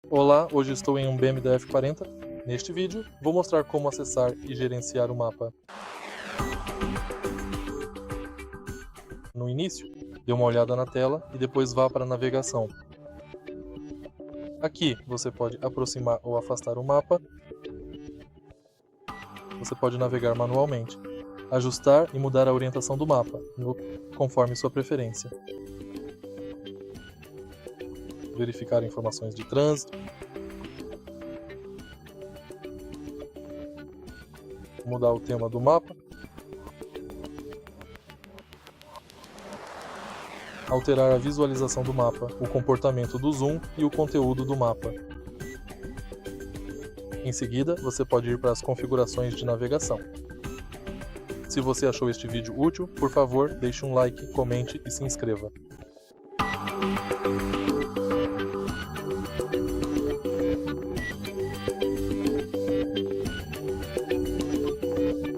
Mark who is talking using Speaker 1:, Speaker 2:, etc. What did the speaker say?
Speaker 1: Olá, hoje estou em um BMW F40. Neste vídeo, vou mostrar como acessar e gerenciar o mapa. No início, dê uma olhada na tela e depois vá para a navegação. Aqui você pode aproximar ou afastar o mapa. Você pode navegar manualmente, ajustar e mudar a orientação do mapa, conforme sua preferência. Verificar informações de trânsito. Mudar o tema do mapa. Alterar a visualização do mapa, o comportamento do zoom e o conteúdo do mapa. Em seguida, você pode ir para as configurações de navegação. Se você achou este vídeo útil, por favor, deixe um like, comente e se inscreva.